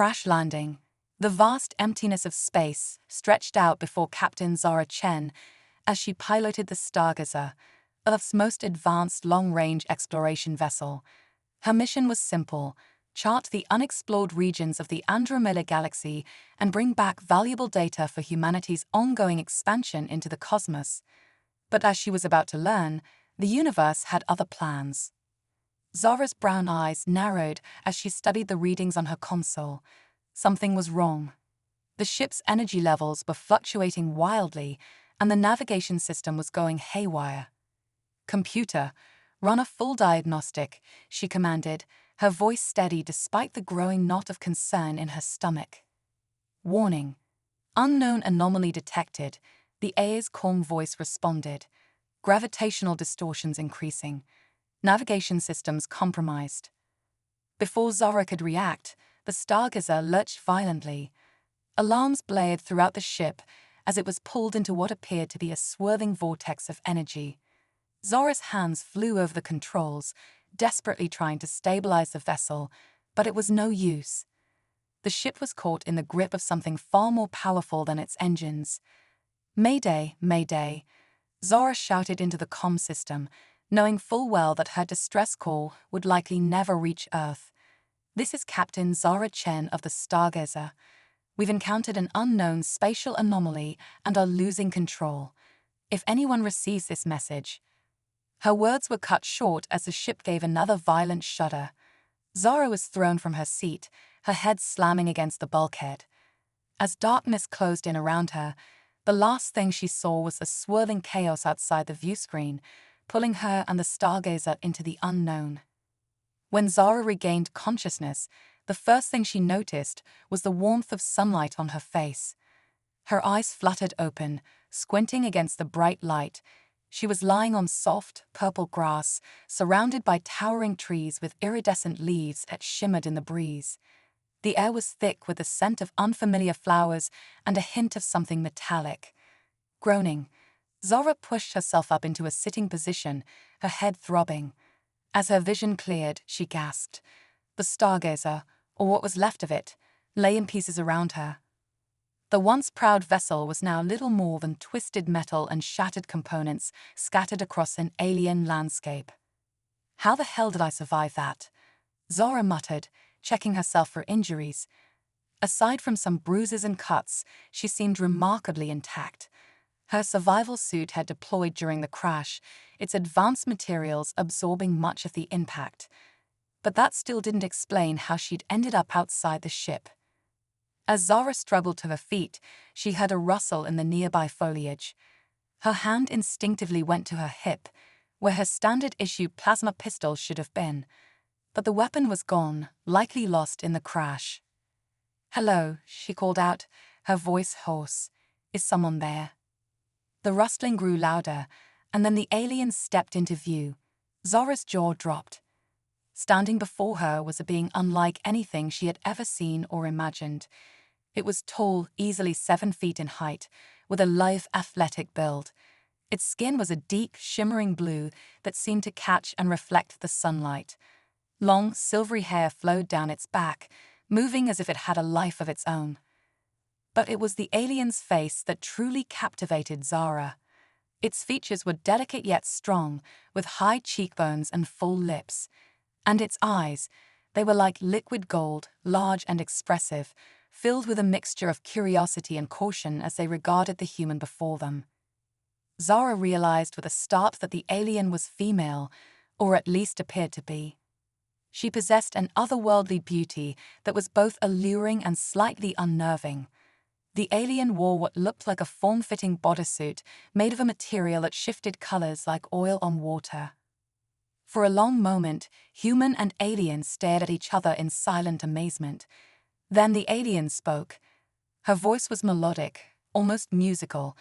Crash landing. The vast emptiness of space stretched out before Captain Zara Chen as she piloted the Stargazer, Earth's most advanced long-range exploration vessel. Her mission was simple: chart the unexplored regions of the Andromeda Galaxy and bring back valuable data for humanity's ongoing expansion into the cosmos. But as she was about to learn, the universe had other plans. Zara's brown eyes narrowed as she studied the readings on her console. Something was wrong. The ship's energy levels were fluctuating wildly, and the navigation system was going haywire. "Computer, run a full diagnostic," she commanded, her voice steady despite the growing knot of concern in her stomach. "Warning. Unknown anomaly detected," the AI's calm voice responded. "Gravitational distortions increasing. Navigation systems compromised." Before Zara could react, the Stargazer lurched violently. Alarms blared throughout the ship as it was pulled into what appeared to be a swirling vortex of energy. Zara's hands flew over the controls, desperately trying to stabilize the vessel, but it was no use. The ship was caught in the grip of something far more powerful than its engines. "Mayday, Mayday," Zara shouted into the comm system, knowing full well that her distress call would likely never reach Earth. "This is Captain Zara Chen of the Stargazer. We've encountered an unknown spatial anomaly and are losing control. If anyone receives this message..." Her words were cut short as the ship gave another violent shudder. Zara was thrown from her seat, her head slamming against the bulkhead. As darkness closed in around her, the last thing she saw was the swirling chaos outside the viewscreen, pulling her and the Stargazer into the unknown. When Zara regained consciousness, the first thing she noticed was the warmth of sunlight on her face. Her eyes fluttered open, squinting against the bright light. She was lying on soft, purple grass, surrounded by towering trees with iridescent leaves that shimmered in the breeze. The air was thick with the scent of unfamiliar flowers and a hint of something metallic. Groaning, Zara pushed herself up into a sitting position, her head throbbing. As her vision cleared, she gasped. The Stargazer, or what was left of it, lay in pieces around her. The once proud vessel was now little more than twisted metal and shattered components scattered across an alien landscape. "How the hell did I survive that?" Zara muttered, checking herself for injuries. Aside from some bruises and cuts, she seemed remarkably intact. Her survival suit had deployed during the crash, its advanced materials absorbing much of the impact. But that still didn't explain how she'd ended up outside the ship. As Zara struggled to her feet, she heard a rustle in the nearby foliage. Her hand instinctively went to her hip, where her standard-issue plasma pistol should have been. But the weapon was gone, likely lost in the crash. "Hello," she called out, her voice hoarse. "Is someone there?" The rustling grew louder, and then the alien stepped into view. Zara's jaw dropped. Standing before her was a being unlike anything she had ever seen or imagined. It was tall, easily 7 feet in height, with a lithe, athletic build. Its skin was a deep, shimmering blue that seemed to catch and reflect the sunlight. Long, silvery hair flowed down its back, moving as if it had a life of its own. But it was the alien's face that truly captivated Zara. Its features were delicate yet strong, with high cheekbones and full lips. And its eyes, they were like liquid gold, large and expressive, filled with a mixture of curiosity and caution as they regarded the human before them. Zara realized with a start that the alien was female, or at least appeared to be. She possessed an otherworldly beauty that was both alluring and slightly unnerving. The alien wore what looked like a form-fitting bodysuit made of a material that shifted colors like oil on water. For a long moment, human and alien stared at each other in silent amazement. Then the alien spoke. Her voice was melodic, almost musical,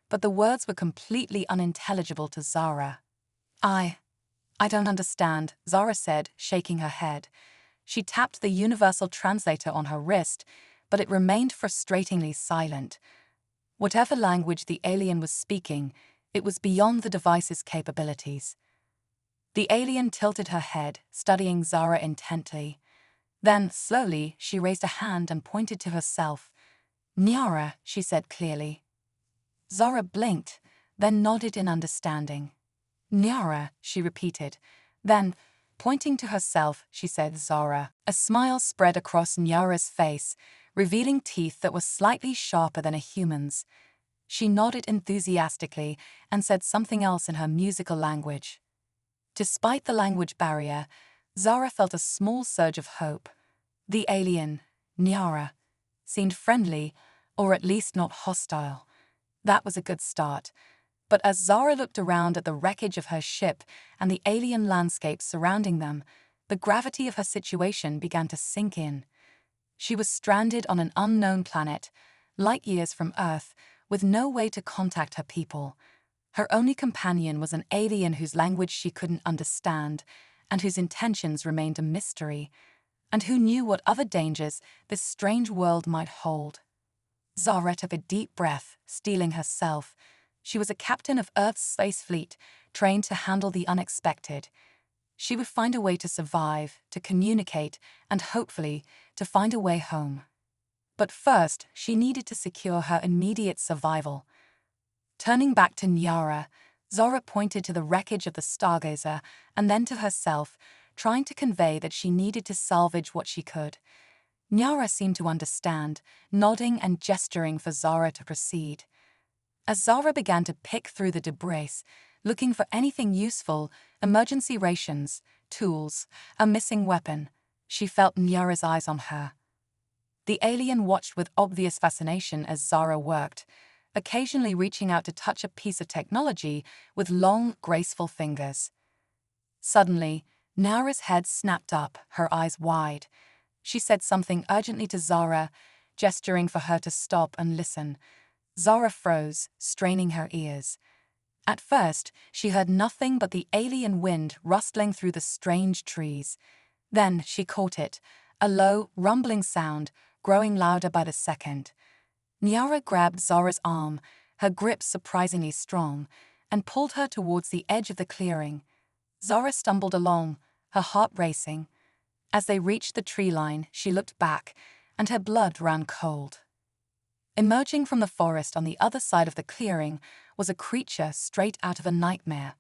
but the words were completely unintelligible to Zara. I don't understand," Zara said, shaking her head. She tapped the universal translator on her wrist, but it remained frustratingly silent. Whatever language the alien was speaking, it was beyond the device's capabilities. The alien tilted her head, studying Zara intently. Then, slowly, she raised a hand and pointed to herself. "Nyara," she said clearly. Zara blinked, then nodded in understanding. "Nyara," she repeated. Then, pointing to herself, she said, "Zara." A smile spread across Nyara's face, revealing teeth that were slightly sharper than a human's. She nodded enthusiastically and said something else in her musical language. Despite the language barrier, Zara felt a small surge of hope. The alien, Nyara, seemed friendly, or at least not hostile. That was a good start. But as Zara looked around at the wreckage of her ship and the alien landscape surrounding them, the gravity of her situation began to sink in. She was stranded on an unknown planet, light years from Earth, with no way to contact her people. Her only companion was an alien whose language she couldn't understand, and whose intentions remained a mystery, and who knew what other dangers this strange world might hold. Zara took a deep breath, steeling herself. She was a captain of Earth's space fleet, trained to handle the unexpected. She would find a way to survive, to communicate, and hopefully, to find a way home. But first, she needed to secure her immediate survival. Turning back to Nyara, Zara pointed to the wreckage of the Stargazer and then to herself, trying to convey that she needed to salvage what she could. Nyara seemed to understand, nodding and gesturing for Zara to proceed. As Zara began to pick through the debris, looking for anything useful, emergency rations, tools, a missing weapon, she felt Nyara's eyes on her. The alien watched with obvious fascination as Zara worked, occasionally reaching out to touch a piece of technology with long, graceful fingers. Suddenly, Nyara's head snapped up, her eyes wide. She said something urgently to Zara, gesturing for her to stop and listen. Zara froze, straining her ears. At first, she heard nothing but the alien wind rustling through the strange trees. Then she caught it, a low, rumbling sound, growing louder by the second. Nyara grabbed Zara's arm, her grip surprisingly strong, and pulled her towards the edge of the clearing. Zara stumbled along, her heart racing. As they reached the tree line, she looked back, and her blood ran cold. Emerging from the forest on the other side of the clearing was a creature straight out of a nightmare.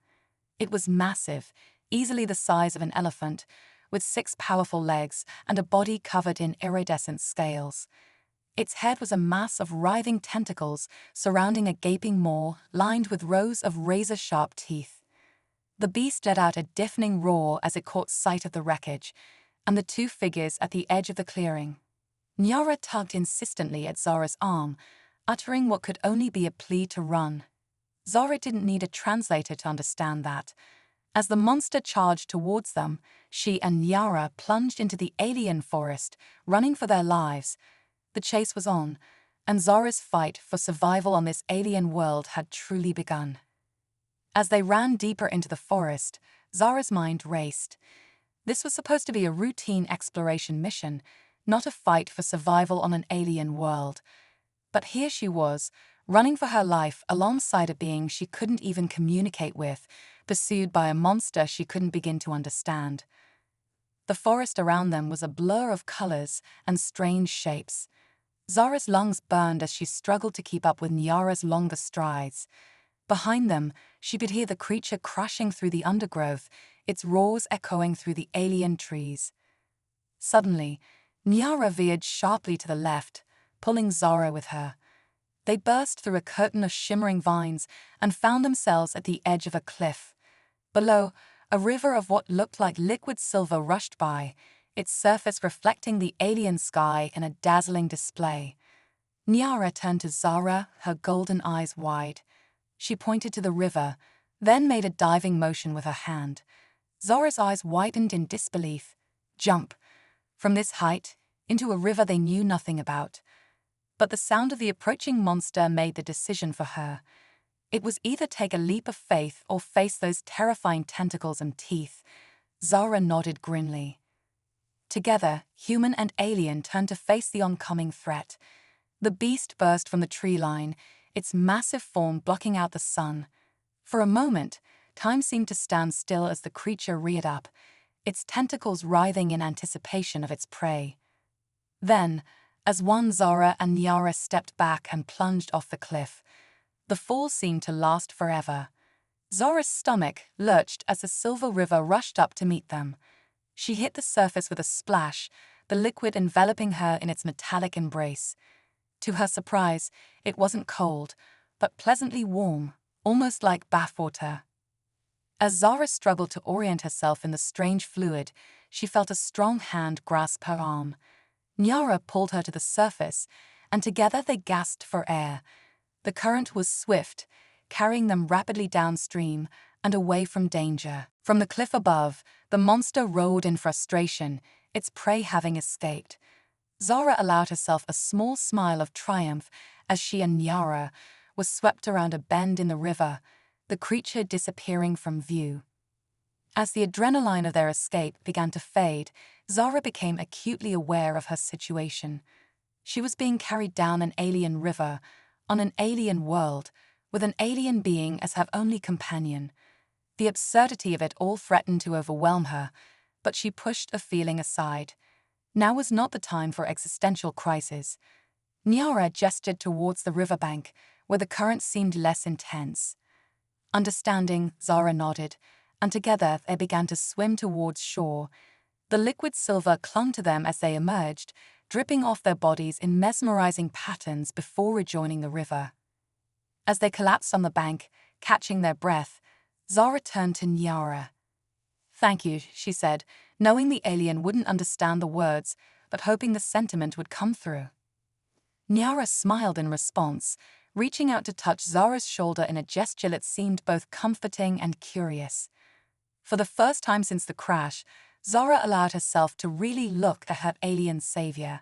It was massive, easily the size of an elephant, with 6 powerful legs and a body covered in iridescent scales. Its head was a mass of writhing tentacles surrounding a gaping maw lined with rows of razor-sharp teeth. The beast let out a deafening roar as it caught sight of the wreckage, and the 2 figures at the edge of the clearing. Nyara tugged insistently at Zara's arm, uttering what could only be a plea to run. Zara didn't need a translator to understand that. As the monster charged towards them, she and Nyara plunged into the alien forest, running for their lives. The chase was on, and Zara's fight for survival on this alien world had truly begun. As they ran deeper into the forest, Zara's mind raced. This was supposed to be a routine exploration mission, not a fight for survival on an alien world. But here she was, running for her life alongside a being she couldn't even communicate with, pursued by a monster she couldn't begin to understand. The forest around them was a blur of colors and strange shapes. Zara's lungs burned as she struggled to keep up with Nyara's longer strides. Behind them, she could hear the creature crashing through the undergrowth, its roars echoing through the alien trees. Suddenly, Nyara veered sharply to the left, pulling Zara with her. They burst through a curtain of shimmering vines and found themselves at the edge of a cliff. Below, a river of what looked like liquid silver rushed by, its surface reflecting the alien sky in a dazzling display. Nyara turned to Zara, her golden eyes wide. She pointed to the river, then made a diving motion with her hand. Zara's eyes widened in disbelief. Jump! From this height, into a river they knew nothing about. But the sound of the approaching monster made the decision for her. It was either take a leap of faith or face those terrifying tentacles and teeth. Zara nodded grimly. Together, human and alien turned to face the oncoming threat. The beast burst from the tree line, its massive form blocking out the sun. For a moment, time seemed to stand still as the creature reared up, its tentacles writhing in anticipation of its prey. Then, as Zara and Nyara stepped back and plunged off the cliff, the fall seemed to last forever. Zara's stomach lurched as the silver river rushed up to meet them. She hit the surface with a splash, the liquid enveloping her in its metallic embrace. To her surprise, it wasn't cold, but pleasantly warm, almost like bathwater. As Zara struggled to orient herself in the strange fluid, she felt a strong hand grasp her arm. Nyara pulled her to the surface, and together they gasped for air. The current was swift, carrying them rapidly downstream and away from danger. From the cliff above, the monster roared in frustration, its prey having escaped. Zara allowed herself a small smile of triumph as she and Nyara were swept around a bend in the river, the creature disappearing from view. As the adrenaline of their escape began to fade, Zara became acutely aware of her situation. She was being carried down an alien river, on an alien world, with an alien being as her only companion. The absurdity of it all threatened to overwhelm her, but she pushed a feeling aside. Now was not the time for existential crisis. Nyara gestured towards the riverbank, where the current seemed less intense. Understanding, Zara nodded, and together they began to swim towards shore. The liquid silver clung to them as they emerged, dripping off their bodies in mesmerizing patterns before rejoining the river. As they collapsed on the bank, catching their breath, Zara turned to Nyara. "Thank you," she said, knowing the alien wouldn't understand the words, but hoping the sentiment would come through. Nyara smiled in response, reaching out to touch Zara's shoulder in a gesture that seemed both comforting and curious. For the first time since the crash, Zara allowed herself to really look at her alien savior.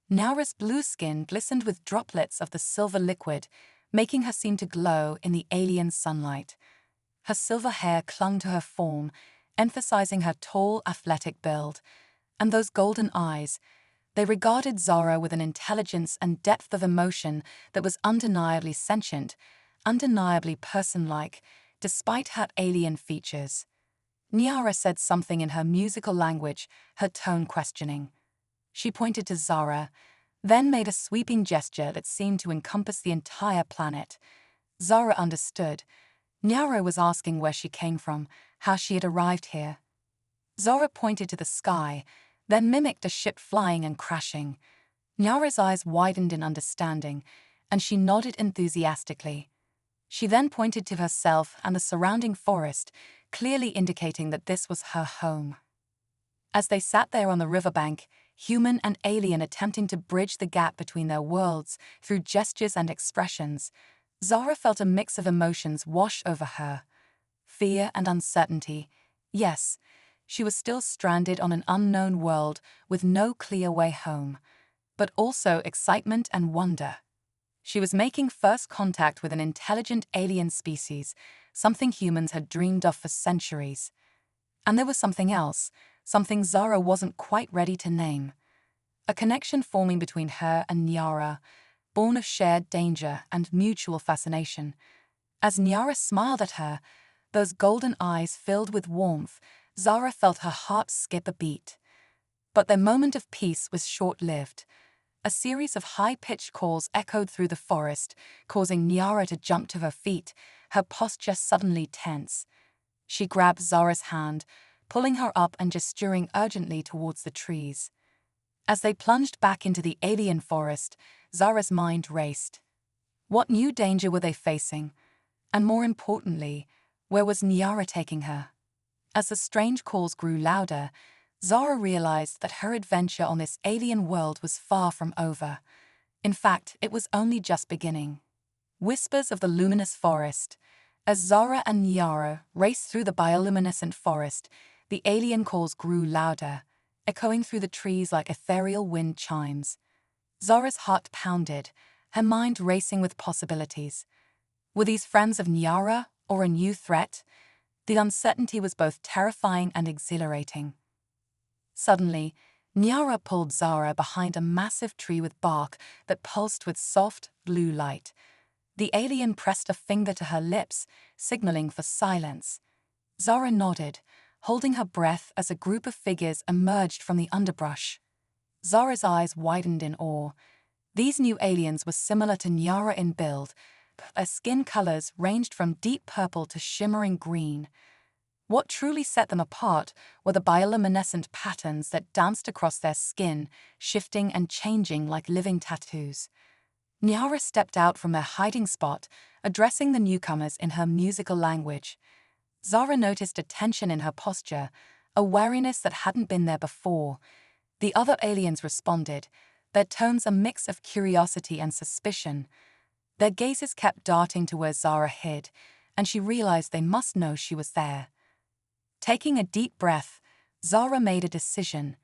Nyara's blue skin glistened with droplets of the silver liquid, making her seem to glow in the alien sunlight. Her silver hair clung to her form, emphasizing her tall, athletic build. And those golden eyes, they regarded Zara with an intelligence and depth of emotion that was undeniably sentient, undeniably person-like, despite her alien features. Nyara said something in her musical language, her tone questioning. She pointed to Zara, then made a sweeping gesture that seemed to encompass the entire planet. Zara understood. Nyara was asking where she came from, how she had arrived here. Zara pointed to the sky, then mimicked a ship flying and crashing. Nyara's eyes widened in understanding, and she nodded enthusiastically. She then pointed to herself and the surrounding forest, clearly indicating that this was her home. As they sat there on the riverbank, human and alien attempting to bridge the gap between their worlds through gestures and expressions, Zara felt a mix of emotions wash over her. Fear and uncertainty. Yes, she was still stranded on an unknown world with no clear way home, but also excitement and wonder. She was making first contact with an intelligent alien species, something humans had dreamed of for centuries. And there was something else, something Zara wasn't quite ready to name. A connection forming between her and Nyara, born of shared danger and mutual fascination. As Nyara smiled at her, those golden eyes filled with warmth, Zara felt her heart skip a beat. But their moment of peace was short-lived. A series of high-pitched calls echoed through the forest, causing Nyara to jump to her feet, her posture suddenly tense. She grabbed Zara's hand, pulling her up and gesturing urgently towards the trees. As they plunged back into the alien forest, Zara's mind raced. What new danger were they facing? And more importantly, where was Nyara taking her? As the strange calls grew louder, Zara realized that her adventure on this alien world was far from over. In fact, it was only just beginning. Whispers of the luminous forest. As Zara and Nyara raced through the bioluminescent forest, the alien calls grew louder, echoing through the trees like ethereal wind chimes. Zara's heart pounded, her mind racing with possibilities. Were these friends of Nyara or a new threat? The uncertainty was both terrifying and exhilarating. Suddenly, Nyara pulled Zara behind a massive tree with bark that pulsed with soft, blue light. The alien pressed a finger to her lips, signaling for silence. Zara nodded, holding her breath as a group of figures emerged from the underbrush. Zara's eyes widened in awe. These new aliens were similar to Nyara in build. Their skin colors ranged from deep purple to shimmering green. What truly set them apart were the bioluminescent patterns that danced across their skin, shifting and changing like living tattoos. Nyara stepped out from their hiding spot, addressing the newcomers in her musical language. Zara noticed a tension in her posture, a wariness that hadn't been there before. The other aliens responded, their tones a mix of curiosity and suspicion. Their gazes kept darting to where Zara hid, and she realized they must know she was there. Taking a deep breath, Zara made a decision.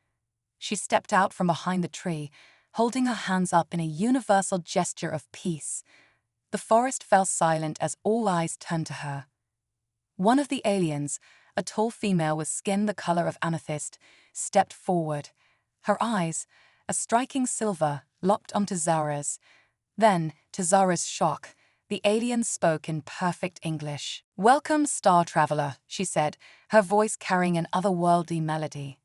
She stepped out from behind the tree, holding her hands up in a universal gesture of peace. The forest fell silent as all eyes turned to her. One of the aliens, a tall female with skin the color of amethyst, stepped forward. Her eyes, a striking silver, locked onto Zara's. Then, to Zara's shock, the alien spoke in perfect English. "Welcome, star traveler," she said, her voice carrying an otherworldly melody.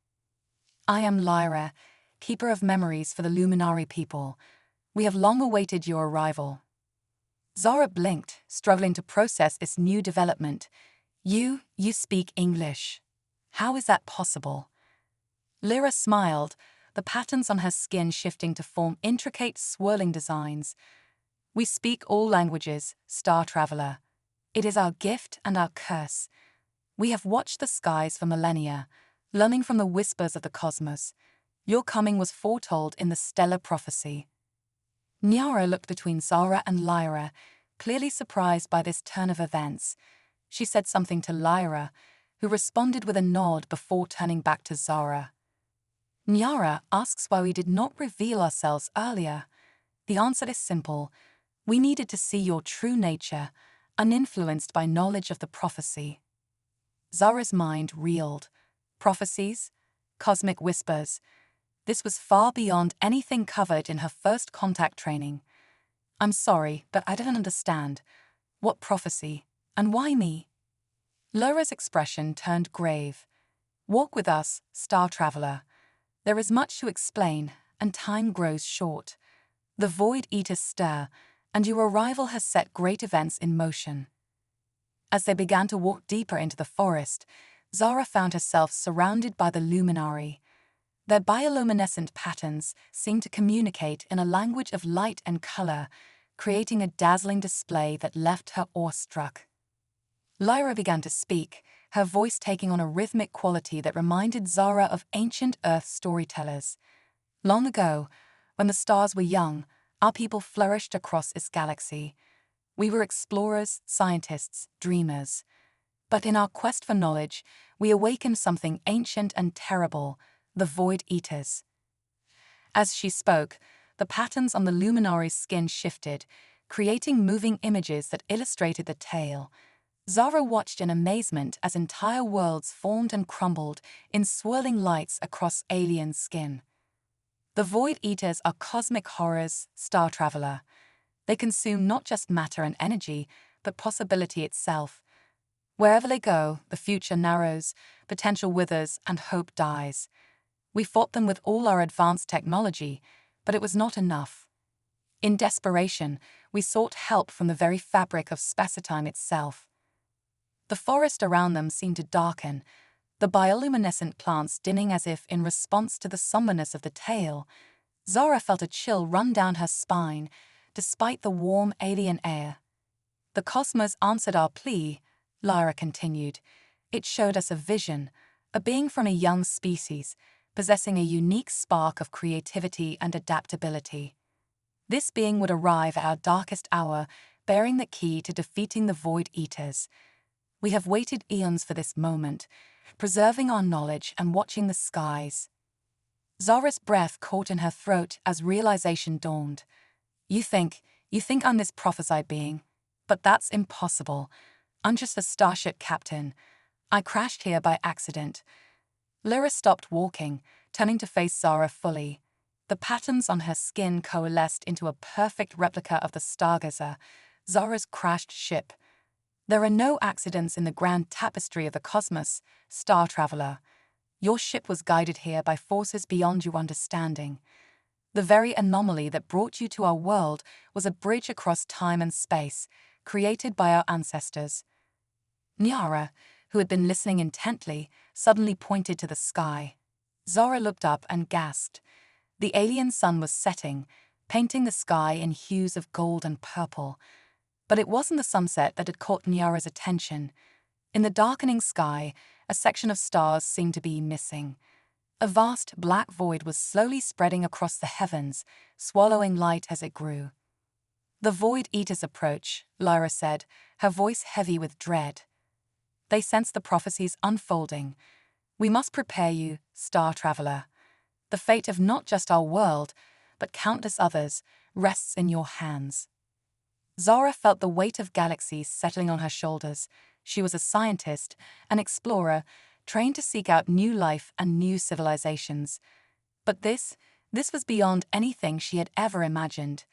"I am Lyra, keeper of memories for the Luminary people. We have long awaited your arrival." Zara blinked, struggling to process this new development. You speak English. How is that possible?" Lyra smiled, the patterns on her skin shifting to form intricate, swirling designs. "We speak all languages, star traveler. It is our gift and our curse. We have watched the skies for millennia, learning from the whispers of the cosmos. Your coming was foretold in the stellar prophecy." Nyara looked between Zara and Lyra, clearly surprised by this turn of events. She said something to Lyra, who responded with a nod before turning back to Zara. "Nyara asks why we did not reveal ourselves earlier. The answer is simple. We needed to see your true nature, uninfluenced by knowledge of the prophecy." Zara's mind reeled. Prophecies? Cosmic whispers? This was far beyond anything covered in her first contact training. "I'm sorry, but I didn't understand. What prophecy? And why me?" Lyra's expression turned grave. "Walk with us, star traveler. There is much to explain, and time grows short. The Void Eaters stir, and your arrival has set great events in motion." As they began to walk deeper into the forest, Zara found herself surrounded by the Luminary. Their bioluminescent patterns seemed to communicate in a language of light and color, creating a dazzling display that left her awestruck. Lyra began to speak, her voice taking on a rhythmic quality that reminded Zara of ancient Earth storytellers. "Long ago, when the stars were young, our people flourished across this galaxy. We were explorers, scientists, dreamers. But in our quest for knowledge, we awakened something ancient and terrible, the Void Eaters." As she spoke, the patterns on the Luminary's skin shifted, creating moving images that illustrated the tale. Zara watched in amazement as entire worlds formed and crumbled in swirling lights across alien skin. The Void Eaters are cosmic horrors, star traveler. They consume not just matter and energy, but possibility itself. Wherever they go, the future narrows, potential withers, and hope dies. We fought them with all our advanced technology, but it was not enough. In desperation, we sought help from the very fabric of space-time itself. The forest around them seemed to darken, the bioluminescent plants dimming as if in response to the somberness of the tale. Zara felt a chill run down her spine, despite the warm alien air. "The cosmos answered our plea," Lyra continued. "It showed us a vision, a being from a young species, possessing a unique spark of creativity and adaptability. This being would arrive at our darkest hour, bearing the key to defeating the Void Eaters. We have waited eons for this moment, preserving our knowledge and watching the skies." Zara's breath caught in her throat as realization dawned. You think I'm this prophesied being, but that's impossible. I'm just a starship captain. I crashed here by accident." Lyra stopped walking, turning to face Zara fully. The patterns on her skin coalesced into a perfect replica of the Stargazer, Zara's crashed ship. There are no accidents in the grand tapestry of the cosmos, star traveler. Your ship was guided here by forces beyond your understanding. The very anomaly that brought you to our world was a bridge across time and space, created by our ancestors. Nyara, who had been listening intently, suddenly pointed to the sky. Zara looked up and gasped. The alien sun was setting, painting the sky in hues of gold and purple. But it wasn't the sunset that had caught Nyara's attention. In the darkening sky, a section of stars seemed to be missing. A vast black void was slowly spreading across the heavens, swallowing light as it grew. "The Void Eaters approach," Lyra said, her voice heavy with dread. "They sense the prophecies unfolding. We must prepare you, star traveler. The fate of not just our world, but countless others, rests in your hands." Zara felt the weight of galaxies settling on her shoulders. She was a scientist, an explorer, trained to seek out new life and new civilizations. But this was beyond anything she had ever imagined.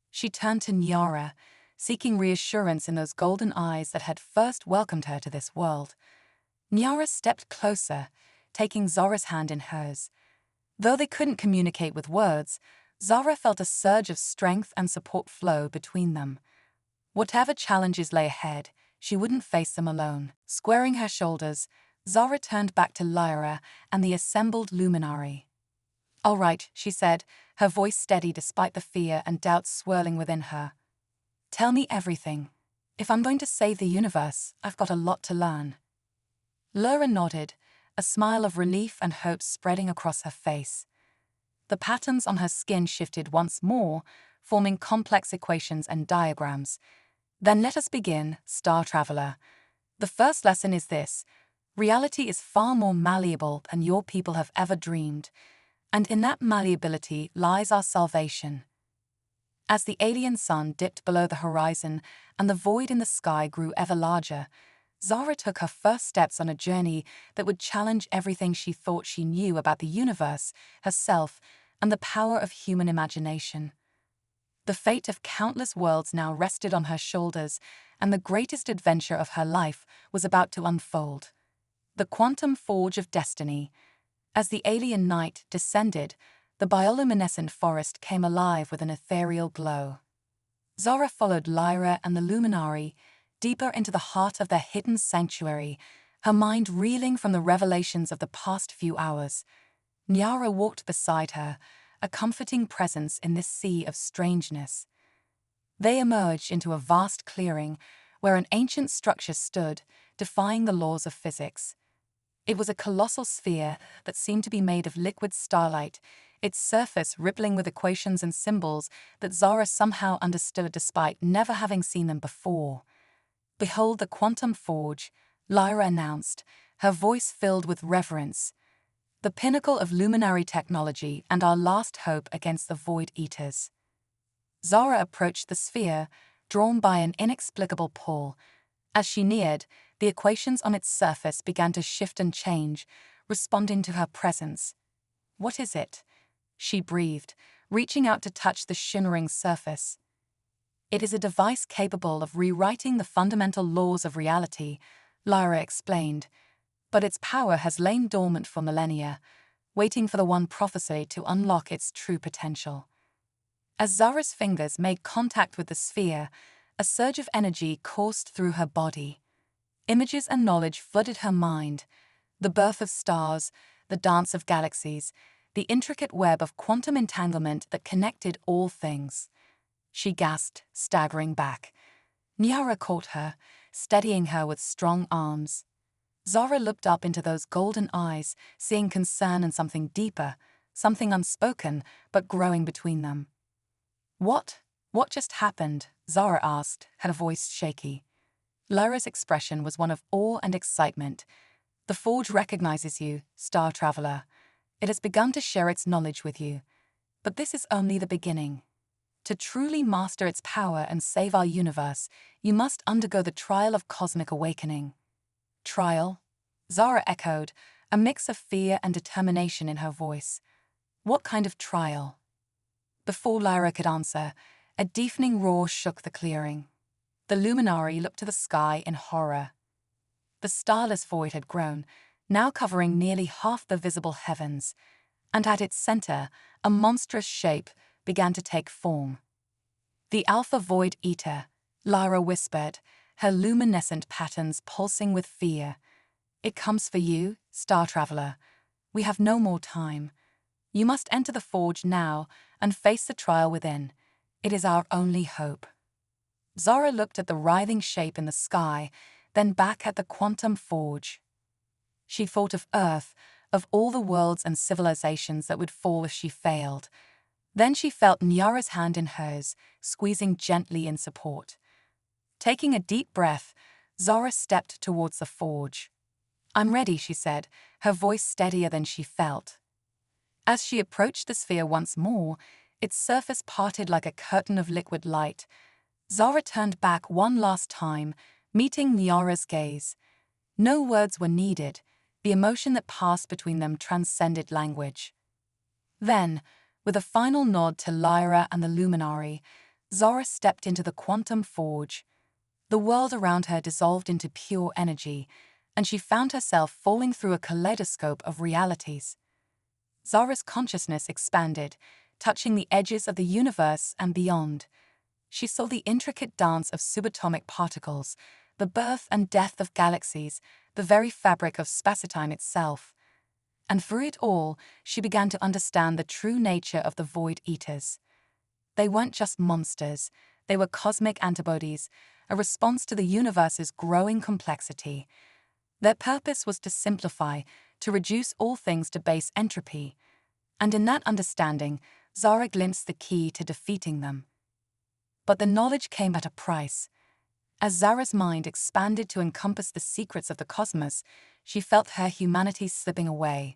She turned to Nyara, seeking reassurance in those golden eyes that had first welcomed her to this world. Nyara stepped closer, taking Zara's hand in hers. Though they couldn't communicate with words, Zara felt a surge of strength and support flow between them. Whatever challenges lay ahead, she wouldn't face them alone. Squaring her shoulders, Zara turned back to Lyra and the assembled luminary. "All right," she said, her voice steady despite the fear and doubt swirling within her. "Tell me everything. If I'm going to save the universe, I've got a lot to learn." Lyra nodded, a smile of relief and hope spreading across her face. The patterns on her skin shifted once more, forming complex equations and diagrams. "Then let us begin, star traveler. The first lesson is this: reality is far more malleable than your people have ever dreamed, and in that malleability lies our salvation." As the alien sun dipped below the horizon and the void in the sky grew ever larger, Zara took her first steps on a journey that would challenge everything she thought she knew about the universe, herself, and the power of human imagination. The fate of countless worlds now rested on her shoulders, and the greatest adventure of her life was about to unfold. The quantum forge of destiny. As the alien night descended, the bioluminescent forest came alive with an ethereal glow. Zara followed Lyra and the luminary deeper into the heart of their hidden sanctuary, her mind reeling from the revelations of the past few hours. Nyara walked beside her, a comforting presence in this sea of strangeness. They emerged into a vast clearing where an ancient structure stood, defying the laws of physics. It was a colossal sphere that seemed to be made of liquid starlight, its surface rippling with equations and symbols that Zara somehow understood despite never having seen them before. "Behold the quantum forge," Lyra announced, her voice filled with reverence. "The pinnacle of luminary technology and our last hope against the Void Eaters." Zara approached the sphere, drawn by an inexplicable pull. As she neared, the equations on its surface began to shift and change, responding to her presence. "What is it?" she breathed, reaching out to touch the shimmering surface. "It is a device capable of rewriting the fundamental laws of reality," Lyra explained, "but its power has lain dormant for millennia, waiting for the one prophecy to unlock its true potential." As Zara's fingers made contact with the sphere, a surge of energy coursed through her body. Images and knowledge flooded her mind: the birth of stars, the dance of galaxies, the intricate web of quantum entanglement that connected all things. She gasped, staggering back. Nyara caught her, steadying her with strong arms. Zara looked up into those golden eyes, seeing concern and something deeper, something unspoken, but growing between them. What just happened?" Zara asked, her voice shaky. Lyra's expression was one of awe and excitement. "The Forge recognizes you, Star Traveler. It has begun to share its knowledge with you. But this is only the beginning. To truly master its power and save our universe, you must undergo the trial of cosmic awakening." "Trial?" Zara echoed, a mix of fear and determination in her voice. "What kind of trial?" Before Lyra could answer, a deafening roar shook the clearing. The luminary looked to the sky in horror. The starless void had grown, now covering nearly half the visible heavens, and at its center, a monstrous shape began to take form. The Alpha Void Eater, Lyra whispered, her luminescent patterns pulsing with fear. It comes for you, Star Traveler. We have no more time. You must enter the forge now and face the trial within. It is our only hope. Zara looked at the writhing shape in the sky, then back at the quantum forge. She thought of Earth, of all the worlds and civilizations that would fall if she failed. Then she felt Nyara's hand in hers, squeezing gently in support. Taking a deep breath, Zara stepped towards the forge. "I'm ready," she said, her voice steadier than she felt. As she approached the sphere once more, its surface parted like a curtain of liquid light. Zara turned back one last time, meeting Nyara's gaze. No words were needed. The emotion that passed between them transcended language. Then, with a final nod to Lyra and the luminary, Zara stepped into the quantum forge. The world around her dissolved into pure energy, and she found herself falling through a kaleidoscope of realities. Zara's consciousness expanded, touching the edges of the universe and beyond. She saw the intricate dance of subatomic particles, the birth and death of galaxies, the very fabric of spacetime itself. And through it all, she began to understand the true nature of the Void Eaters. They weren't just monsters, they were cosmic antibodies, a response to the universe's growing complexity. Their purpose was to simplify, to reduce all things to base entropy. And in that understanding, Zara glimpsed the key to defeating them. But the knowledge came at a price. As Zara's mind expanded to encompass the secrets of the cosmos, she felt her humanity slipping away.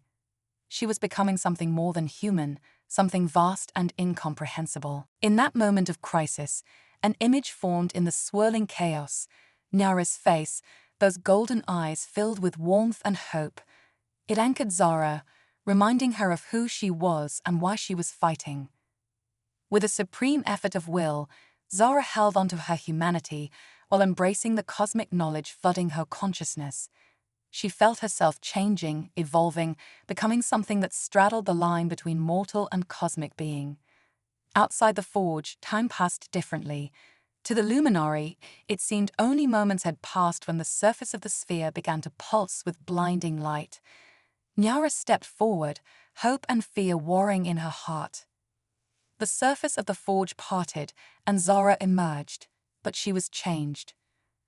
She was becoming something more than human, something vast and incomprehensible. In that moment of crisis, an image formed in the swirling chaos. Nyara's face, those golden eyes filled with warmth and hope. It anchored Zara, reminding her of who she was and why she was fighting. With a supreme effort of will, Zara held onto her humanity while embracing the cosmic knowledge flooding her consciousness. She felt herself changing, evolving, becoming something that straddled the line between mortal and cosmic being. Outside the forge, time passed differently. To the luminary, it seemed only moments had passed when the surface of the sphere began to pulse with blinding light. Nyara stepped forward, hope and fear warring in her heart. The surface of the forge parted, and Zara emerged, but she was changed.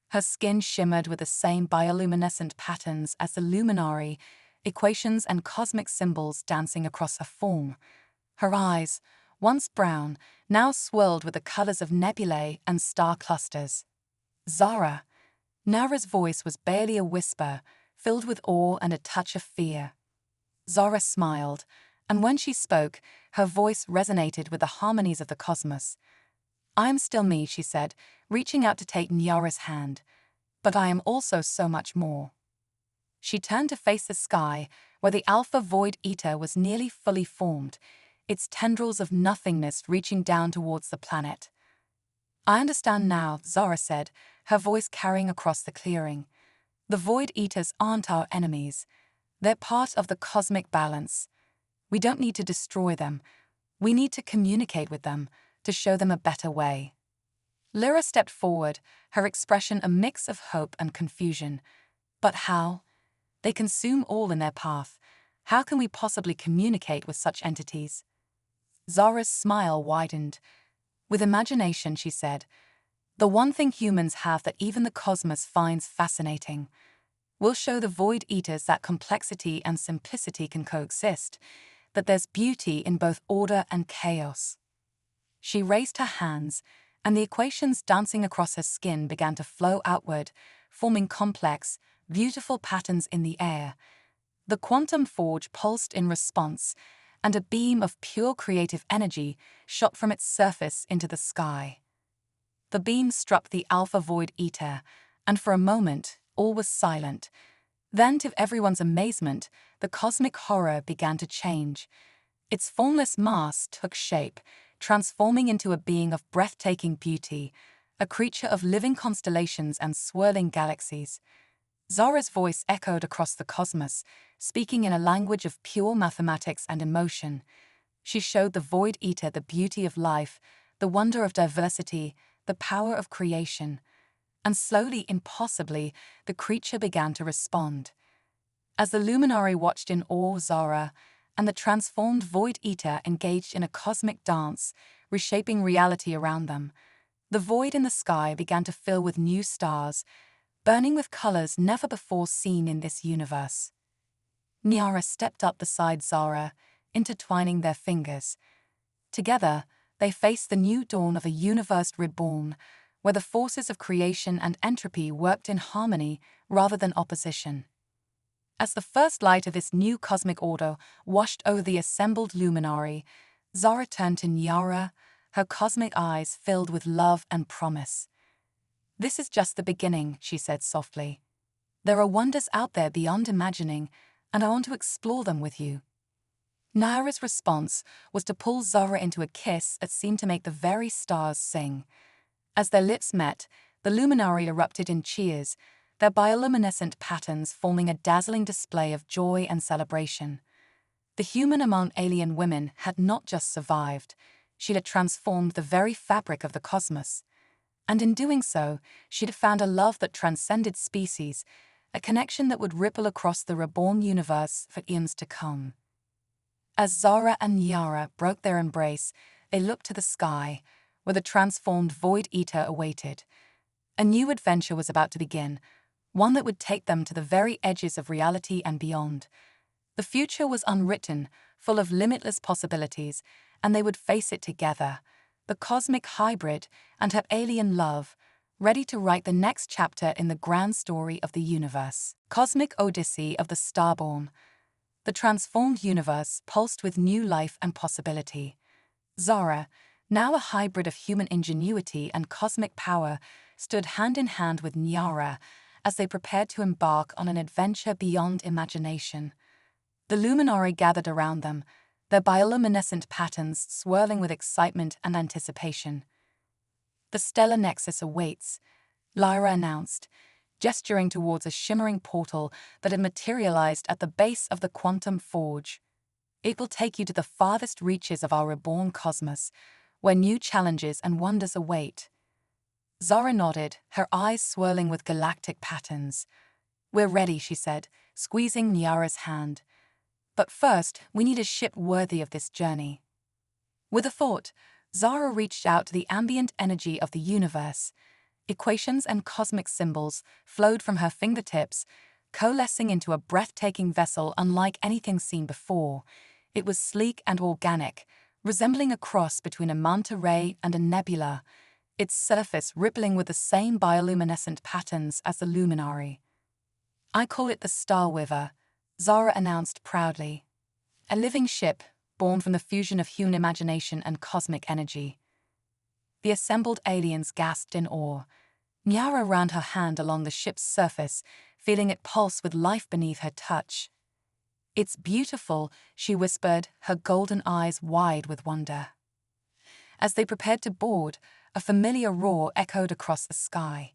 Her skin shimmered with the same bioluminescent patterns as the luminary, equations and cosmic symbols dancing across her form. Her eyes, once brown, now swirled with the colors of nebulae and star clusters. "Zara." Nyara's voice was barely a whisper, filled with awe and a touch of fear. Zara smiled, and when she spoke, her voice resonated with the harmonies of the cosmos. "I am still me," she said, reaching out to take Nyara's hand. "But I am also so much more." She turned to face the sky, where the Alpha Void Eater was nearly fully formed, its tendrils of nothingness reaching down towards the planet. "I understand now," Zara said, her voice carrying across the clearing. "The Void Eaters aren't our enemies. They're part of the cosmic balance. We don't need to destroy them. We need to communicate with them, to show them a better way." Lyra stepped forward, her expression a mix of hope and confusion. "But how? They consume all in their path. How can we possibly communicate with such entities?" Zara's smile widened. "With imagination," she said. "The one thing humans have that even the cosmos finds fascinating. We'll show the Void Eaters that complexity and simplicity can coexist, that there's beauty in both order and chaos." She raised her hands, and the equations dancing across her skin began to flow outward, forming complex, beautiful patterns in the air. The quantum forge pulsed in response, and a beam of pure creative energy shot from its surface into the sky. The beam struck the Alpha Void Eater, and for a moment, all was silent. Then, to everyone's amazement, the cosmic horror began to change. Its formless mass took shape, transforming into a being of breathtaking beauty, a creature of living constellations and swirling galaxies. Zara's voice echoed across the cosmos, speaking in a language of pure mathematics and emotion. She showed the Void Eater the beauty of life, the wonder of diversity, the power of creation. And slowly, impossibly, the creature began to respond. As the luminary watched in awe, Zara and the transformed Void Eater engaged in a cosmic dance, reshaping reality around them. The void in the sky began to fill with new stars, burning with colors never before seen in this universe. Nyara stepped up beside Zara, intertwining their fingers. Together, they faced the new dawn of a universe reborn, where the forces of creation and entropy worked in harmony rather than opposition. As the first light of this new cosmic order washed over the assembled luminary, Zara turned to Nyara, her cosmic eyes filled with love and promise. "This is just the beginning," she said softly. "There are wonders out there beyond imagining, and I want to explore them with you." Nyara's response was to pull Zara into a kiss that seemed to make the very stars sing. As their lips met, the luminary erupted in cheers, their bioluminescent patterns forming a dazzling display of joy and celebration. The human among alien women had not just survived, she had transformed the very fabric of the cosmos. And in doing so, she'd found a love that transcended species, a connection that would ripple across the reborn universe for eons to come. As Zara and Nyara broke their embrace, they looked to the sky, where the transformed Void Eater awaited. A new adventure was about to begin, one that would take them to the very edges of reality and beyond. The future was unwritten, full of limitless possibilities, and they would face it together, the cosmic hybrid and her alien love, ready to write the next chapter in the grand story of the universe. Cosmic Odyssey of the Starborn. The transformed universe pulsed with new life and possibility. Zara, now a hybrid of human ingenuity and cosmic power, stood hand in hand with Nyara as they prepared to embark on an adventure beyond imagination. The luminary gathered around them, their bioluminescent patterns swirling with excitement and anticipation. "The stellar nexus awaits," Lyra announced, gesturing towards a shimmering portal that had materialized at the base of the quantum forge. "It will take you to the farthest reaches of our reborn cosmos, where new challenges and wonders await." Zara nodded, her eyes swirling with galactic patterns. "We're ready," she said, squeezing Nyara's hand. "But first, we need a ship worthy of this journey." With a thought, Zara reached out to the ambient energy of the universe. Equations and cosmic symbols flowed from her fingertips, coalescing into a breathtaking vessel unlike anything seen before. It was sleek and organic, resembling a cross between a manta ray and a nebula, its surface rippling with the same bioluminescent patterns as the luminary. "I call it the Star Weaver," Zara announced proudly. "A living ship, born from the fusion of human imagination and cosmic energy." The assembled aliens gasped in awe. Nyara ran her hand along the ship's surface, feeling it pulse with life beneath her touch. "It's beautiful," she whispered, her golden eyes wide with wonder. As they prepared to board, a familiar roar echoed across the sky.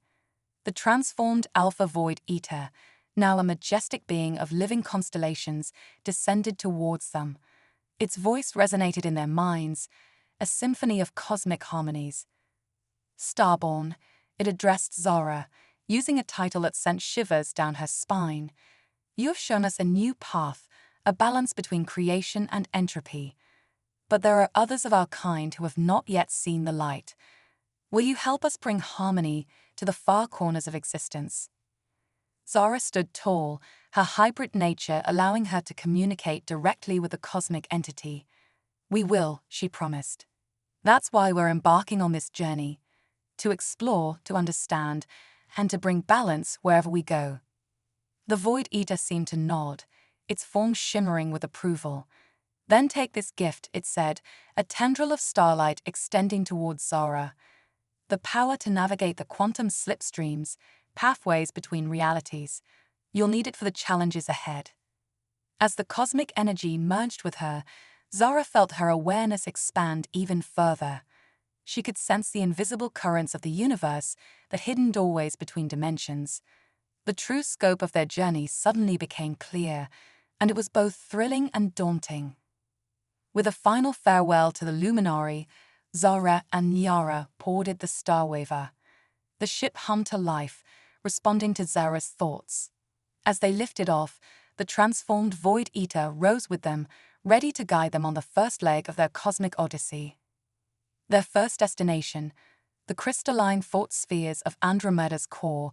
The transformed Alpha Void Eater, now a majestic being of living constellations, descended towards them. Its voice resonated in their minds, a symphony of cosmic harmonies. "Starborn," it addressed Zara, using a title that sent shivers down her spine. "You have shown us a new path, a balance between creation and entropy. But there are others of our kind who have not yet seen the light. Will you help us bring harmony to the far corners of existence?" Zara stood tall, her hybrid nature allowing her to communicate directly with the cosmic entity. "We will," she promised. "That's why we're embarking on this journey. To explore, to understand, and to bring balance wherever we go." The Void Eater seemed to nod, its form shimmering with approval. "Then take this gift," it said, a tendril of starlight extending towards Zara. "The power to navigate the quantum slipstreams, pathways between realities. You'll need it for the challenges ahead." As the cosmic energy merged with her, Zara felt her awareness expand even further. She could sense the invisible currents of the universe, the hidden doorways between dimensions. The true scope of their journey suddenly became clear, and it was both thrilling and daunting. With a final farewell to the Luminari, Zara and Nyara boarded the Star Waver. The ship hummed to life, responding to Zara's thoughts. As they lifted off, the transformed Void Eater rose with them, ready to guide them on the first leg of their cosmic odyssey. Their first destination, the crystalline thought spheres of Andromeda's core,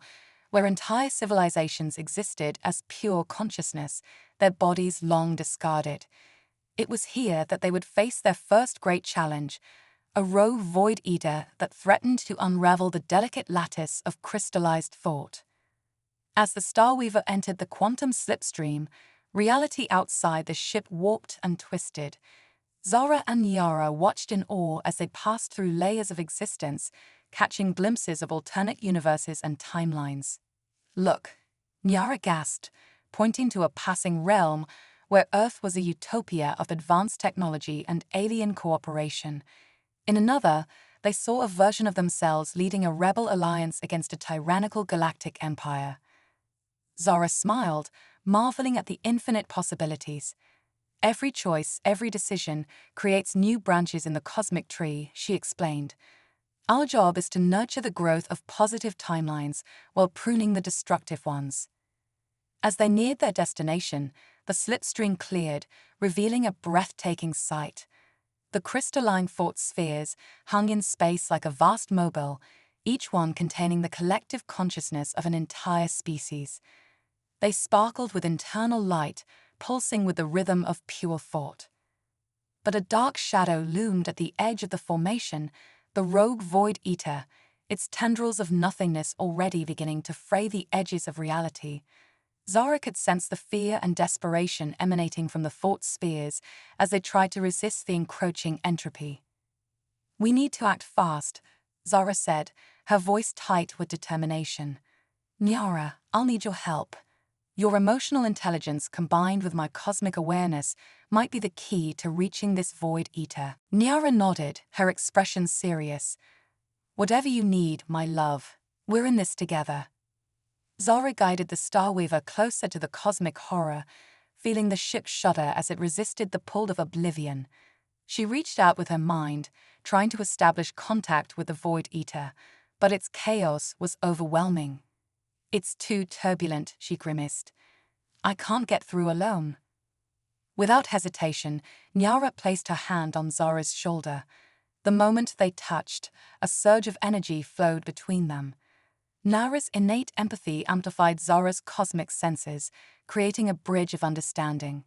where entire civilizations existed as pure consciousness, their bodies long discarded. It was here that they would face their first great challenge, a rogue Void Eater that threatened to unravel the delicate lattice of crystallized thought. As the Starweaver entered the quantum slipstream, reality outside the ship warped and twisted. Zara and Nyara watched in awe as they passed through layers of existence, catching glimpses of alternate universes and timelines. "Look," Nyara gasped, pointing to a passing realm where Earth was a utopia of advanced technology and alien cooperation. In another, they saw a version of themselves leading a rebel alliance against a tyrannical galactic empire. Zara smiled, marveling at the infinite possibilities. "Every choice, every decision, creates new branches in the cosmic tree," she explained. "Our job is to nurture the growth of positive timelines while pruning the destructive ones." As they neared their destination, the slipstream cleared, revealing a breathtaking sight. The crystalline thought spheres hung in space like a vast mobile, each one containing the collective consciousness of an entire species. They sparkled with internal light, pulsing with the rhythm of pure thought. But a dark shadow loomed at the edge of the formation, the rogue Void Eater, its tendrils of nothingness already beginning to fray the edges of reality. Zara could sense the fear and desperation emanating from the thought spheres as they tried to resist the encroaching entropy. "We need to act fast," Zara said, her voice tight with determination. "Nyara, I'll need your help. Your emotional intelligence combined with my cosmic awareness might be the key to reaching this Void Eater." Nyara nodded, her expression serious. "Whatever you need, my love, we're in this together." Zara guided the Starweaver closer to the cosmic horror, feeling the ship shudder as it resisted the pull of oblivion. She reached out with her mind, trying to establish contact with the Void Eater, but its chaos was overwhelming. "It's too turbulent," she grimaced. "I can't get through alone." Without hesitation, Nyara placed her hand on Zara's shoulder. The moment they touched, a surge of energy flowed between them. Nyara's innate empathy amplified Zara's cosmic senses, creating a bridge of understanding.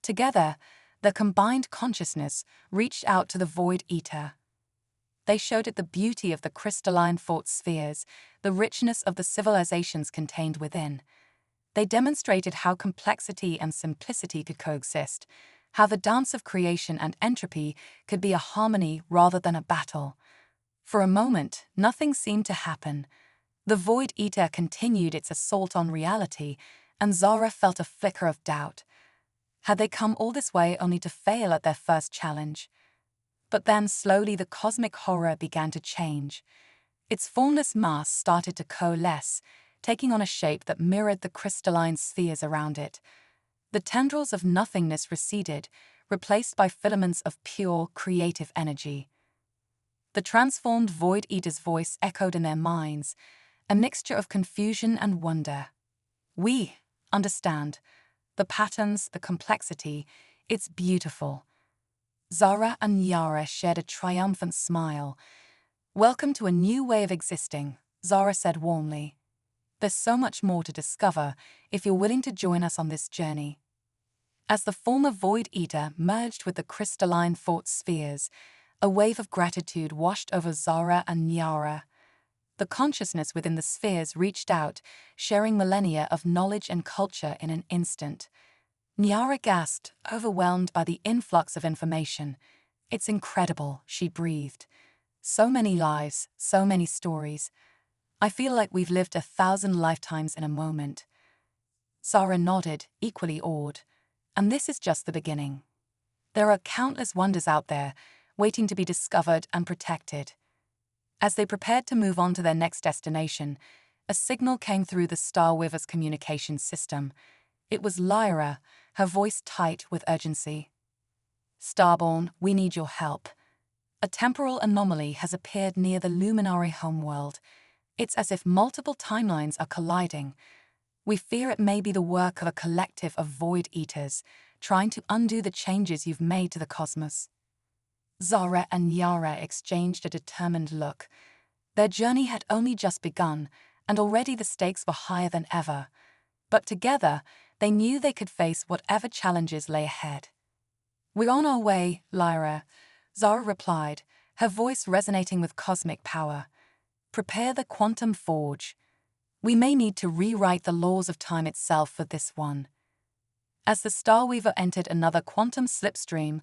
Together, their combined consciousness reached out to the Void Eater. They showed it the beauty of the crystalline thought spheres, the richness of the civilizations contained within. They demonstrated how complexity and simplicity could coexist, how the dance of creation and entropy could be a harmony rather than a battle. For a moment, nothing seemed to happen. The Void Eater continued its assault on reality, and Zara felt a flicker of doubt. Had they come all this way only to fail at their first challenge? But then slowly the cosmic horror began to change. Its formless mass started to coalesce, taking on a shape that mirrored the crystalline spheres around it. The tendrils of nothingness receded, replaced by filaments of pure, creative energy. The transformed Void Eater's voice echoed in their minds, a mixture of confusion and wonder. "We understand. The patterns, the complexity, it's beautiful." Zara and Nyara shared a triumphant smile. "Welcome to a new way of existing," Zara said warmly. "There's so much more to discover if you're willing to join us on this journey." As the former Void Eater merged with the crystalline thought spheres, a wave of gratitude washed over Zara and Nyara. The consciousness within the spheres reached out, sharing millennia of knowledge and culture in an instant. Nyara gasped, overwhelmed by the influx of information. "It's incredible," she breathed. "So many lives, so many stories. I feel like we've lived 1,000 lifetimes in a moment." Zara nodded, equally awed. "And this is just the beginning. There are countless wonders out there, waiting to be discovered and protected. As they prepared to move on to their next destination, a signal came through the Starweaver's communication system. It was Lyra, her voice tight with urgency. "Starborn, we need your help. A temporal anomaly has appeared near the Luminary homeworld. It's as if multiple timelines are colliding. We fear it may be the work of a collective of void eaters, trying to undo the changes you've made to the cosmos." Zara and Yara exchanged a determined look. Their journey had only just begun, and already the stakes were higher than ever. But together, they knew they could face whatever challenges lay ahead. "We're on our way, Lyra," Zara replied, her voice resonating with cosmic power. "Prepare the quantum forge. We may need to rewrite the laws of time itself for this one." As the Starweaver entered another quantum slipstream,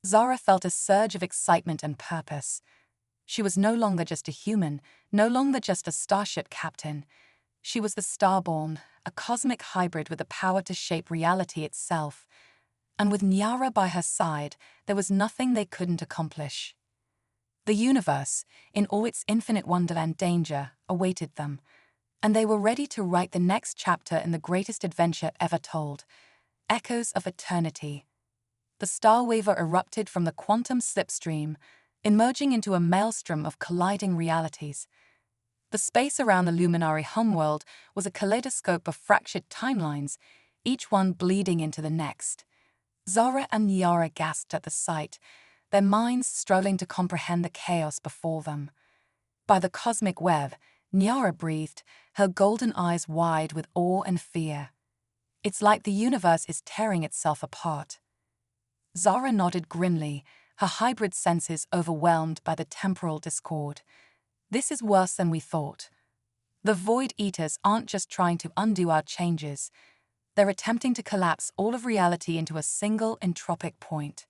Zara felt a surge of excitement and purpose. She was no longer just a human, no longer just a starship captain. She was the Starborn, a cosmic hybrid with the power to shape reality itself. And with Nyara by her side, there was nothing they couldn't accomplish. The universe, in all its infinite wonder and danger, awaited them, and they were ready to write the next chapter in the greatest adventure ever told. Echoes of eternity. The Starweaver erupted from the quantum slipstream, emerging into a maelstrom of colliding realities. The space around the Luminary homeworld was a kaleidoscope of fractured timelines, each one bleeding into the next. Zara and Nyara gasped at the sight, their minds struggling to comprehend the chaos before them. By the cosmic web, Nyara breathed, her golden eyes wide with awe and fear. "It's like the universe is tearing itself apart." Zara nodded grimly, her hybrid senses overwhelmed by the temporal discord. "This is worse than we thought. The Void Eaters aren't just trying to undo our changes. They're attempting to collapse all of reality into a single entropic point."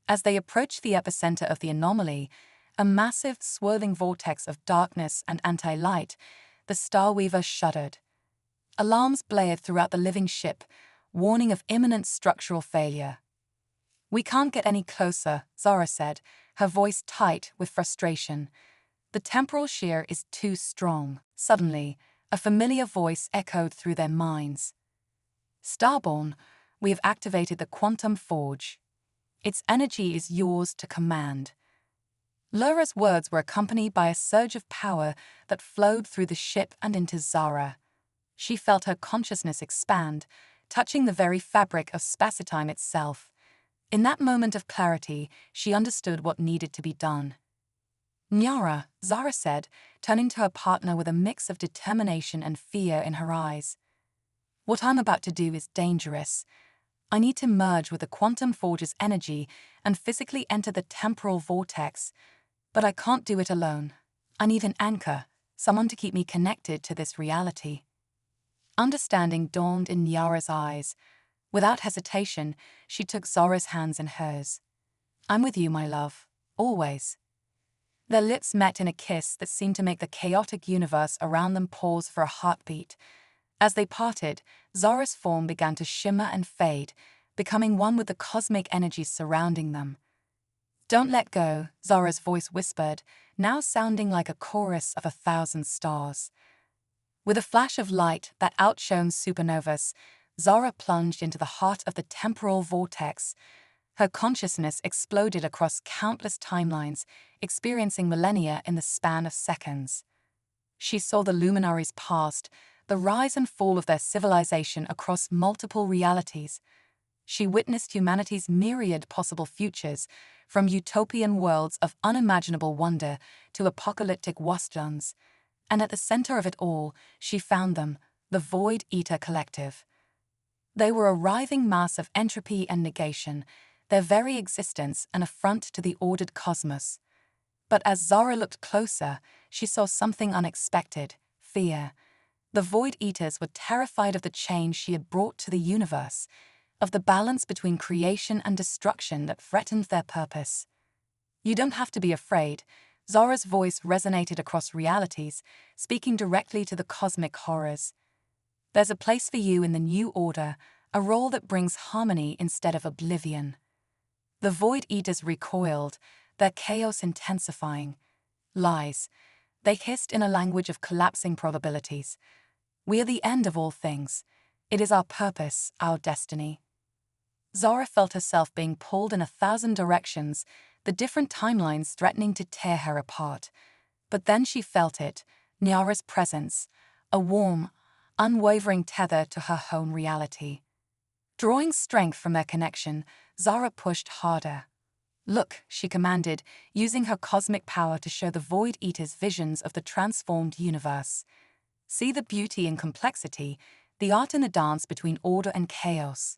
As they approached the epicenter of the anomaly, a massive, swirling vortex of darkness and anti-light, the Starweaver shuddered. Alarms blared throughout the living ship, warning of imminent structural failure. "We can't get any closer," Zara said, her voice tight with frustration. "The temporal shear is too strong." Suddenly, a familiar voice echoed through their minds. "Starborn, we have activated the quantum forge. Its energy is yours to command." Lyra's words were accompanied by a surge of power that flowed through the ship and into Zara. She felt her consciousness expand, touching the very fabric of spacetime itself. In that moment of clarity, she understood what needed to be done. "Nyara," Zara said, turning to her partner with a mix of determination and fear in her eyes. "What I'm about to do is dangerous. I need to merge with the quantum forge's energy and physically enter the temporal vortex. But I can't do it alone. I need an anchor, someone to keep me connected to this reality." Understanding dawned in Nyara's eyes. Without hesitation, she took Zara's hands in hers. "I'm with you, my love, always." Their lips met in a kiss that seemed to make the chaotic universe around them pause for a heartbeat. As they parted, Zara's form began to shimmer and fade, becoming one with the cosmic energies surrounding them. "Don't let go," Zara's voice whispered, now sounding like a chorus of 1,000 stars. With a flash of light that outshone supernovas, Zara plunged into the heart of the temporal vortex. Her consciousness exploded across countless timelines, experiencing millennia in the span of seconds. She saw the luminaries past, the rise and fall of their civilization across multiple realities. She witnessed humanity's myriad possible futures, from utopian worlds of unimaginable wonder to apocalyptic wastelands. And at the center of it all, she found them, the Void Eater Collective. They were a writhing mass of entropy and negation, their very existence an affront to the ordered cosmos. But as Zara looked closer, she saw something unexpected: fear. The Void Eaters were terrified of the change she had brought to the universe, of the balance between creation and destruction that threatened their purpose. "You don't have to be afraid." Zara's voice resonated across realities, speaking directly to the cosmic horrors. "There's a place for you in the new order, a role that brings harmony instead of oblivion." The Void Eaters recoiled, their chaos intensifying. Lies. They hissed in a language of collapsing probabilities. We are the end of all things. It is our purpose, our destiny. Zara felt herself being pulled in 1,000 directions, the different timelines threatening to tear her apart. But then she felt it, Nyara's presence, a warm, unwavering tether to her own reality. Drawing strength from their connection, Zara pushed harder. Look, she commanded, using her cosmic power to show the Void Eaters visions of the transformed universe. See the beauty in complexity, the art in the dance between order and chaos.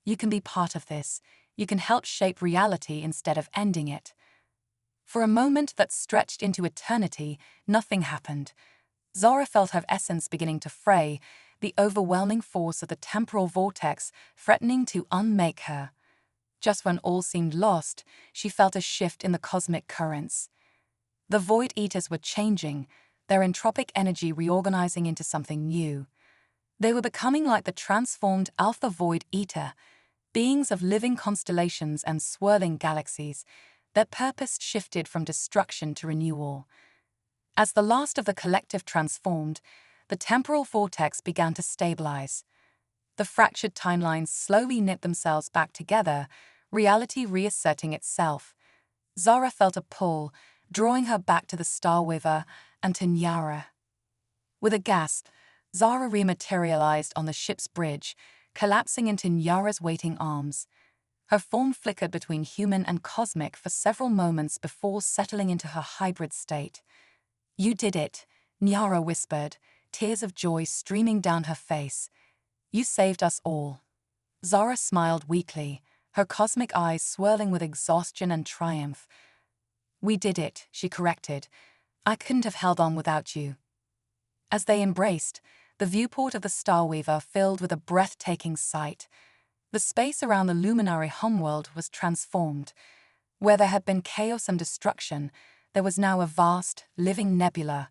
You can be part of this. You can help shape reality instead of ending it. For a moment that stretched into eternity, nothing happened. Zara felt her essence beginning to fray, the overwhelming force of the temporal vortex threatening to unmake her. Just when all seemed lost, she felt a shift in the cosmic currents. The Void Eaters were changing, their entropic energy reorganizing into something new. They were becoming like the transformed Alpha Void Eater, beings of living constellations and swirling galaxies. Their purpose shifted from destruction to renewal. As the last of the collective transformed, the temporal vortex began to stabilize. The fractured timelines slowly knit themselves back together, reality reasserting itself. Zara felt a pull, drawing her back to the Star Weaver and to Nyara. With a gasp, Zara rematerialized on the ship's bridge, collapsing into Nyara's waiting arms. Her form flickered between human and cosmic for several moments before settling into her hybrid state. "You did it," Nyara whispered, tears of joy streaming down her face. "You saved us all." Zara smiled weakly, her cosmic eyes swirling with exhaustion and triumph. "We did it," she corrected. "I couldn't have held on without you." As they embraced, the viewport of the Star Weaver filled with a breathtaking sight. The space around the luminary homeworld was transformed. Where there had been chaos and destruction, there was now a vast, living nebula.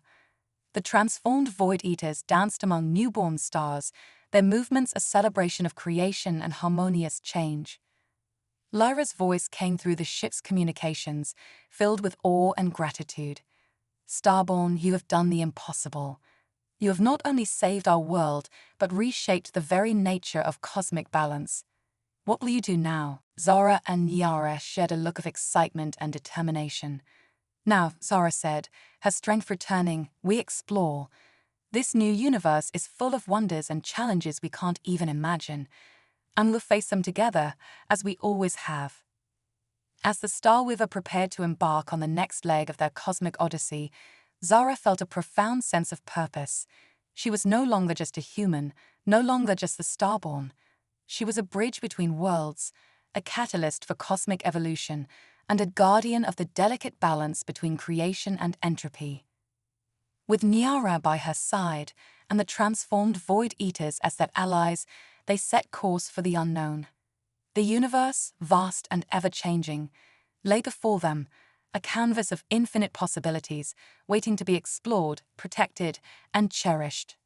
The transformed Void Eaters danced among newborn stars, their movements a celebration of creation and harmonious change. Lyra's voice came through the ship's communications, filled with awe and gratitude. "Starborn, you have done the impossible. You have not only saved our world, but reshaped the very nature of cosmic balance. What will you do now?" Zara and Nyara shared a look of excitement and determination. "Now," Zara said, her strength returning, "we explore. This new universe is full of wonders and challenges we can't even imagine, and we'll face them together, as we always have." As the Star Weaver prepared to embark on the next leg of their cosmic odyssey, Zara felt a profound sense of purpose. She was no longer just a human, no longer just the Starborn. She was a bridge between worlds, a catalyst for cosmic evolution, and a guardian of the delicate balance between creation and entropy. With Nyara by her side and the transformed Void Eaters as their allies, they set course for the unknown. The universe, vast and ever-changing, lay before them, a canvas of infinite possibilities waiting to be explored, protected, and cherished.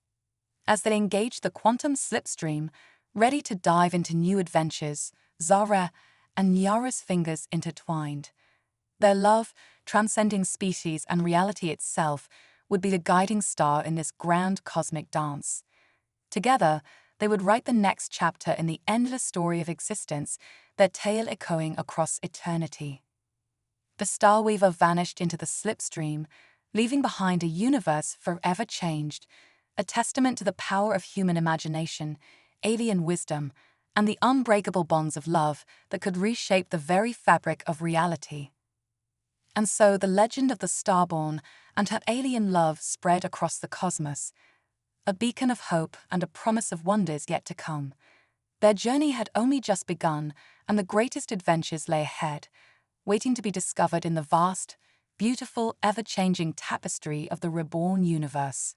As they engaged the quantum slipstream, ready to dive into new adventures, Zara and Nyara's fingers intertwined. Their love, transcending species and reality itself, would be the guiding star in this grand cosmic dance. Together, they would write the next chapter in the endless story of existence, their tale echoing across eternity. The Star Weaver vanished into the slipstream, leaving behind a universe forever changed, a testament to the power of human imagination, alien wisdom, and the unbreakable bonds of love that could reshape the very fabric of reality. And so the legend of the Starborn and her alien love spread across the cosmos, a beacon of hope and a promise of wonders yet to come. Their journey had only just begun, and the greatest adventures lay ahead, waiting to be discovered in the vast, beautiful, ever-changing tapestry of the reborn universe.